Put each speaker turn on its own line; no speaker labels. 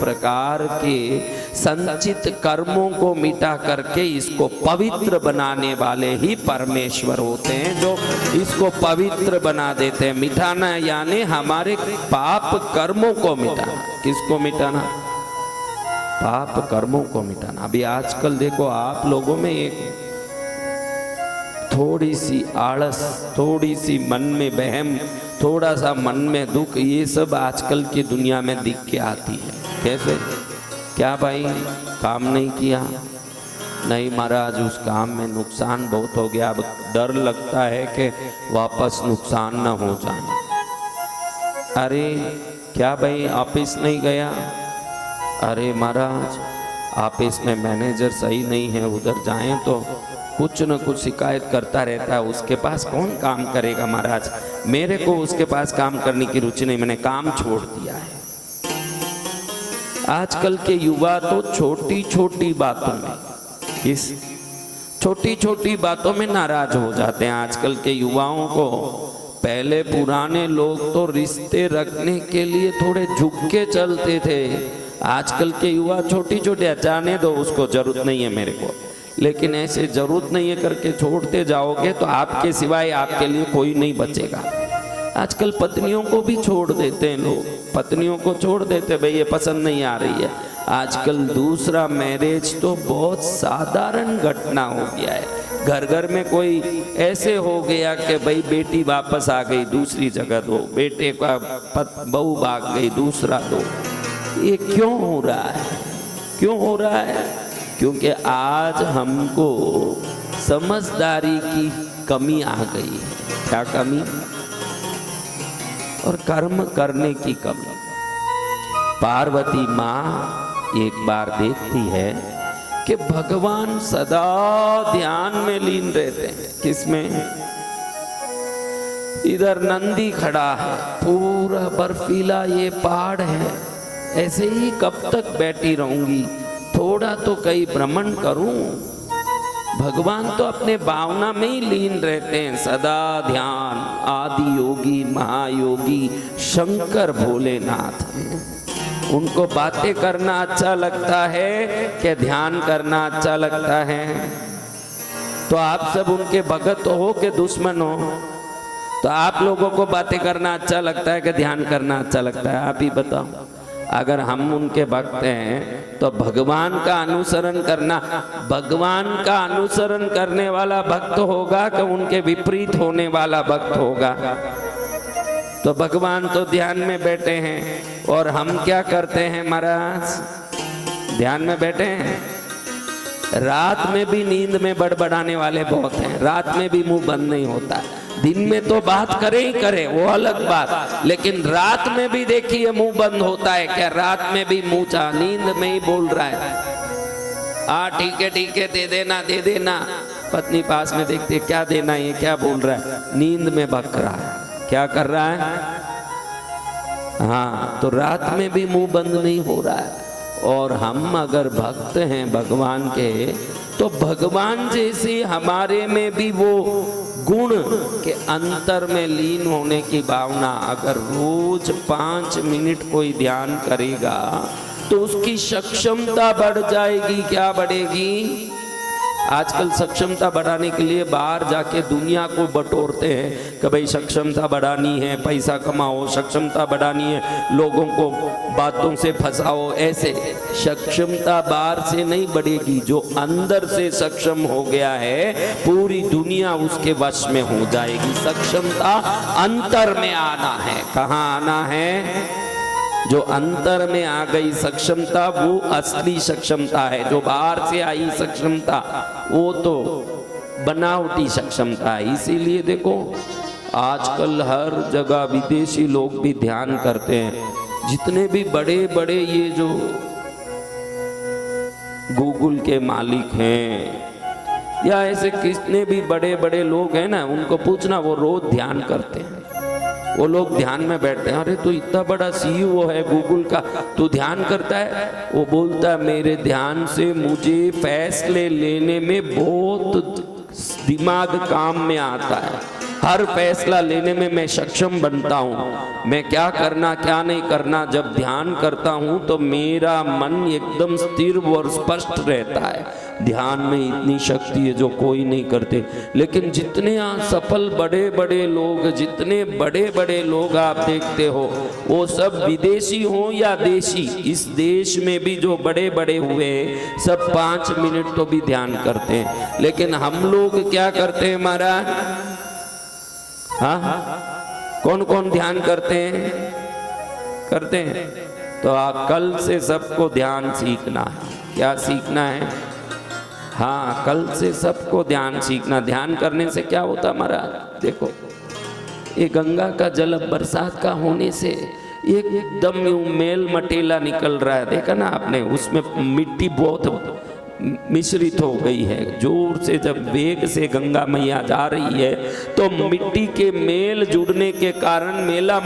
प्रकार के संचित कर्मों को मिटा करके इसको पवित्र बनाने वाले ही परमेश्वर होते हैं, जो इसको पवित्र बना देते हैं। मिटाना यानी हमारे पाप कर्मों को मिटाना। किसको मिटाना? पाप कर्मों को मिटाना। अभी आजकल देखो आप लोगों में एक थोड़ी सी आलस, थोड़ी सी मन में बहम, थोड़ा सा मन में दुख, ये सब आजकल की दुनिया में दिख के आती है। कैसे? क्या भाई काम नहीं किया? नहीं महाराज, उस काम में नुकसान बहुत हो गया, अब डर लगता है कि वापस नुकसान ना हो जाए। अरे क्या भाई ऑफिस नहीं गया? अरे महाराज ऑफिस में मैनेजर सही नहीं है, उधर जाएं तो कुछ न कुछ शिकायत करता रहता है, उसके पास कौन काम करेगा महाराज, मेरे को उसके पास काम करने की रुचि नहीं, मैंने काम छोड़ दिया है। आजकल के युवा तो छोटी छोटी बातों में, किस छोटी छोटी बातों में नाराज हो जाते हैं। आजकल के युवाओं को, पहले पुराने लोग तो रिश्ते रखने के लिए थोड़े झुक के चलते थे, आजकल के युवा छोटी छोटी, जाने दो उसको जरूरत नहीं है मेरे को, लेकिन ऐसे जरूरत नहीं है करके छोड़ते जाओगे तो आपके सिवाय आपके लिए कोई नहीं बचेगा। आजकल पत्नियों को भी छोड़ देते हैं लोग, पत्नियों को छोड़ देते, भाई ये पसंद नहीं आ रही है। आजकल दूसरा मैरिज तो बहुत साधारण घटना हो गया है। घर घर में कोई ऐसे हो गया कि भाई बेटी वापस आ गई दूसरी जगह दो, बेटे का बहू भाग गई दूसरा दो। ये क्यों हो रहा है? क्यों हो रहा है? क्योंकि आज हमको समझदारी की कमी आ गई है। क्या कमी? और कर्म करने की कमी। पार्वती माँ एक बार देखती है कि भगवान सदा ध्यान में लीन रहते हैं। किसमें? इधर नंदी खड़ा है, पूरा बर्फीला ये पहाड़ है, ऐसे ही कब तक बैठी रहूंगी, थोड़ा तो कहीं भ्रमण करूं। भगवान तो अपने भावना में ही लीन रहते हैं, सदा ध्यान। आदि योगी महायोगी शंकर भोलेनाथ हैं। उनको बातें करना अच्छा लगता है कि ध्यान करना अच्छा लगता है? तो आप सब उनके भगत हो कि दुश्मन हो? तो आप लोगों को बातें करना अच्छा लगता है कि ध्यान करना अच्छा लगता है? आप ही बताओ। अगर हम उनके भक्त हैं तो भगवान का अनुसरण करना, भगवान का अनुसरण करने वाला भक्त होगा कि उनके विपरीत होने वाला भक्त होगा? तो भगवान तो ध्यान में बैठे हैं और हम क्या करते हैं महाराज? ध्यान में बैठे हैं, रात में भी नींद में बड़बड़ाने वाले बहुत हैं, रात में भी मुंह बंद नहीं होता। दिन में तो बात करे ही करे, वो अलग बात, लेकिन रात में भी देखिए मुंह बंद होता है क्या? रात में भी मुंह चाह, नींद में ही बोल रहा है, ठीक है दे देना दे देना। पत्नी पास में देखती है, क्या देना, ये क्या बोल रहा है? नींद में बक रहा है। क्या कर रहा है? हाँ, तो रात में भी मुंह बंद नहीं हो रहा है। और हम अगर भक्त हैं भगवान के, तो भगवान जैसे हमारे में भी वो गुण के अंतर में लीन होने की भावना, अगर रोज 5 मिनट कोई ध्यान करेगा तो उसकी सक्षमता बढ़ जाएगी। क्या बढ़ेगी? आजकल सक्षमता बढ़ाने के लिए बाहर जाके दुनिया को बटोरते हैं कि भाई सक्षमता बढ़ानी है, पैसा कमाओ, सक्षमता बढ़ानी है, लोगों को बातों से फंसाओ। ऐसे सक्षमता बाहर से नहीं बढ़ेगी, जो अंदर से सक्षम हो गया है पूरी दुनिया उसके वश में हो जाएगी। सक्षमता अंतर में आना है। कहाँ आना है? जो अंतर में आ गई सक्षमता वो असली सक्षमता है। जो बाहर से आई सक्षमता वो तो बनावटी सक्षमता है। इसीलिए देखो आजकल हर जगह विदेशी लोग भी ध्यान करते हैं। जितने भी बड़े बड़े ये जो गूगल के मालिक हैं या ऐसे कितने भी बड़े बड़े लोग हैं ना, उनको पूछना, वो रोज ध्यान करते हैं। वो लोग ध्यान में बैठते हैं। अरे तो इतना बड़ा सीईओ है गूगल का, तू ध्यान करता है? वो बोलता है मेरे ध्यान से मुझे फैसले लेने में बहुत दिमाग काम में आता है। हर फैसला लेने में मैं सक्षम बनता हूँ। मैं क्या करना क्या नहीं करना जब ध्यान करता हूँ तो मेरा मन एकदम स्थिर और स्पष्ट रहता है। ध्यान में इतनी शक्ति है जो कोई नहीं करते। लेकिन जितने सफल बड़े बड़े लोग, जितने बड़े बड़े लोग आप देखते हो, वो सब विदेशी हो या देशी, इस देश में भी जो बड़े बड़े हुए सब 5 मिनट तो भी ध्यान करते हैं। लेकिन हम लोग क्या करते हैं महाराज? हाँ, कौन कौन ध्यान करते हैं? करते हैं। तो आप कल से सबको ध्यान सीखना है। क्या सीखना है? हाँ, कल से सबको ध्यान सीखना। ध्यान करने से क्या होता हमारा? देखो, ये गंगा का जल अब बरसात का होने से एकदम यूं मेल मटेला निकल रहा है। देखा ना आपने? उसमें मिट्टी बहुत मिश्रित हो गई है। जोर से जब वेग से गंगा मैया जा रही है तो मिट्टी के मेल जुड़ने के कारण मेला